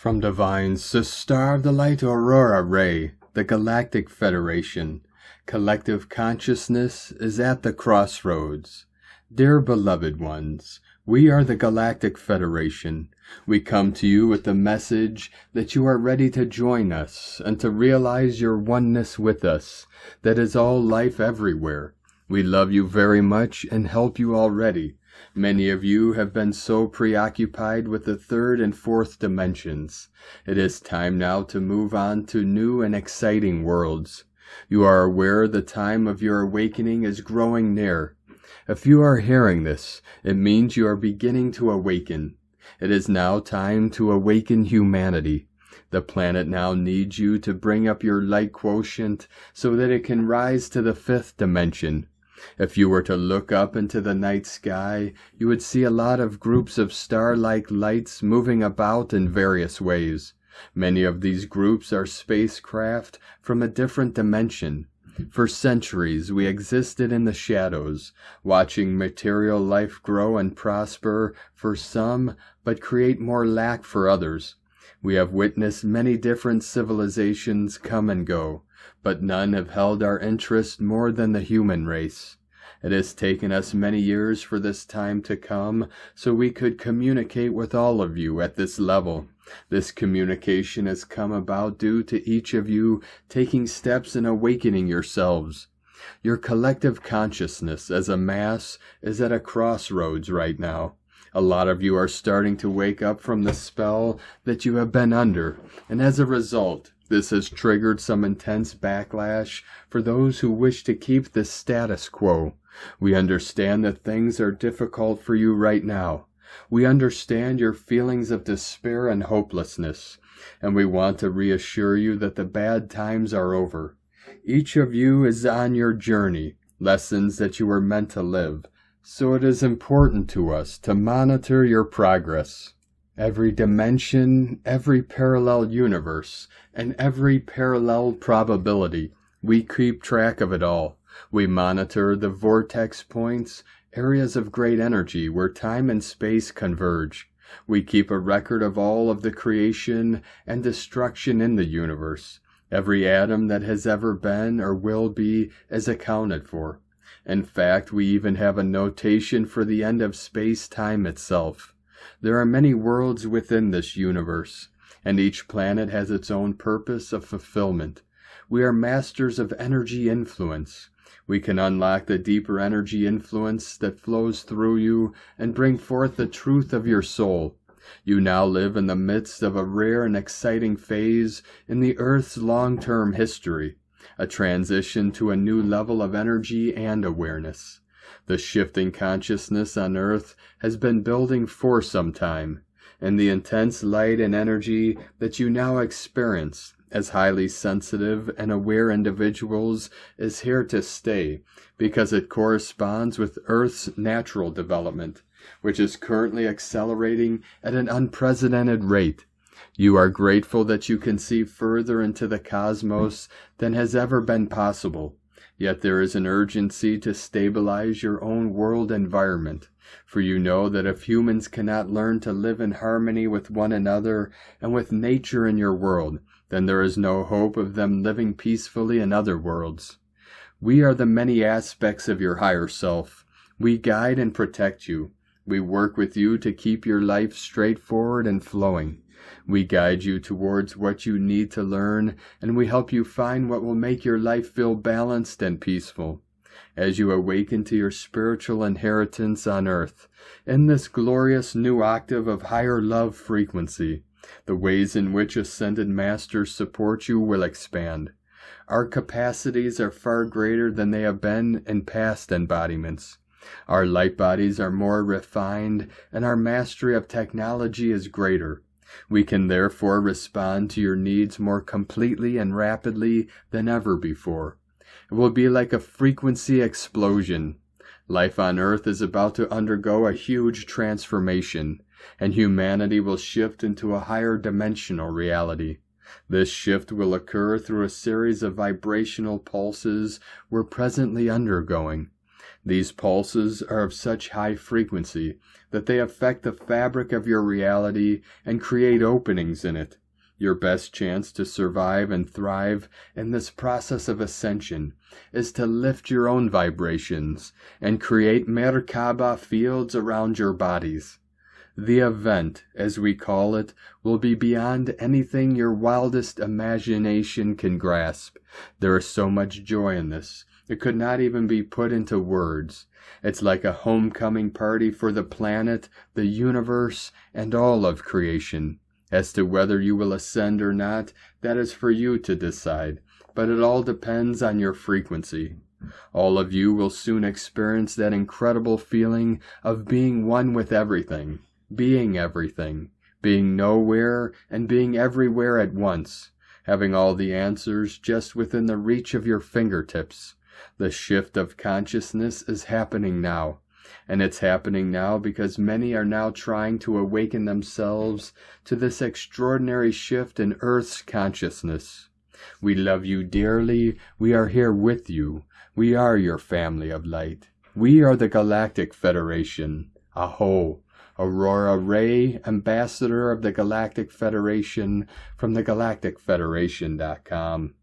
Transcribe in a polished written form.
From Divine's the Star of the Light Aurora Ray, the Galactic Federation, collective consciousness is at the crossroads. Dear beloved ones, we are the Galactic Federation. We come to you with the message that you are ready to join us and to realize your oneness with us, that is all life everywhere. We love you very much and help you already. Many of you have been so preoccupied with the third and fourth dimensions. It is time now to move on to new and exciting worlds. You are aware the time of your awakening is growing near. If you are hearing this, it means you are beginning to awaken. It is now time to awaken humanity. The planet now needs you to bring up your light quotient so that it can rise to the fifth dimension. If you were to look up into the night sky, you would see a lot of groups of star-like lights moving about in various ways. Many of these groups are spacecraft from a different dimension. For centuries we existed in the shadows, watching material life grow and prosper for some, but create more lack for others. We have witnessed many different civilizations come and go, but none have held our interest more than the human race. It has taken us many years for this time to come, so we could communicate with all of you at this level. This communication has come about due to each of you taking steps in awakening yourselves. Your collective consciousness as a mass is at a crossroads right now. A lot of you are starting to wake up from the spell that you have been under, and as a result, this has triggered some intense backlash for those who wish to keep the status quo. We understand that things are difficult for you right now. We understand your feelings of despair and hopelessness, and we want to reassure you that the bad times are over. Each of you is on your journey, lessons that you were meant to live, so it is important to us to monitor your progress. Every dimension, every parallel universe, and every parallel probability, we keep track of it all. We monitor the vortex points, areas of great energy where time and space converge. We keep a record of all of the creation and destruction in the universe. Every atom that has ever been or will be is accounted for. In fact, we even have a notation for the end of space-time itself. There are many worlds within this universe, and each planet has its own purpose of fulfillment. We are masters of energy influence. We can unlock the deeper energy influence that flows through you and bring forth the truth of your soul. You now live in the midst of a rare and exciting phase in the Earth's long-term history, a transition to a new level of energy and awareness. The shifting consciousness on Earth has been building for some time, and the intense light and energy that you now experience as highly sensitive and aware individuals is here to stay, because it corresponds with Earth's natural development, which is currently accelerating at an unprecedented rate. You are grateful that you can see further into the cosmos than has ever been possible. Yet there is an urgency to stabilize your own world environment, for you know that if humans cannot learn to live in harmony with one another and with nature in your world, then there is no hope of them living peacefully in other worlds. We are the many aspects of your higher self. We guide and protect you. We work with you to keep your life straightforward and flowing. We guide you towards what you need to learn, and we help you find what will make your life feel balanced and peaceful. As you awaken to your spiritual inheritance on Earth, in this glorious new octave of higher love frequency, the ways in which ascended masters support you will expand. Our capacities are far greater than they have been in past embodiments. Our light bodies are more refined, and our mastery of technology is greater. We can therefore respond to your needs more completely and rapidly than ever before. It will be like a frequency explosion. Life on Earth is about to undergo a huge transformation, and humanity will shift into a higher dimensional reality. This shift will occur through a series of vibrational pulses we're presently undergoing. These pulses are of such high frequency that they affect the fabric of your reality and create openings in it. Your best chance to survive and thrive in this process of ascension is to lift your own vibrations and create Merkaba fields around your bodies. The event, as we call it, will be beyond anything your wildest imagination can grasp. There is so much joy in this, it could not even be put into words. It's like a homecoming party for the planet, the universe, and all of creation. As to whether you will ascend or not, that is for you to decide, but it all depends on your frequency. All of you will soon experience that incredible feeling of being one with everything, being nowhere and being everywhere at once, having all the answers just within the reach of your fingertips. The shift of consciousness is happening now. And it's happening now because many are now trying to awaken themselves to this extraordinary shift in Earth's consciousness. We love you dearly. We are here with you. We are your family of light. We are the Galactic Federation. Aho! Aurora Ray, ambassador of the Galactic Federation from the galacticfederation.com.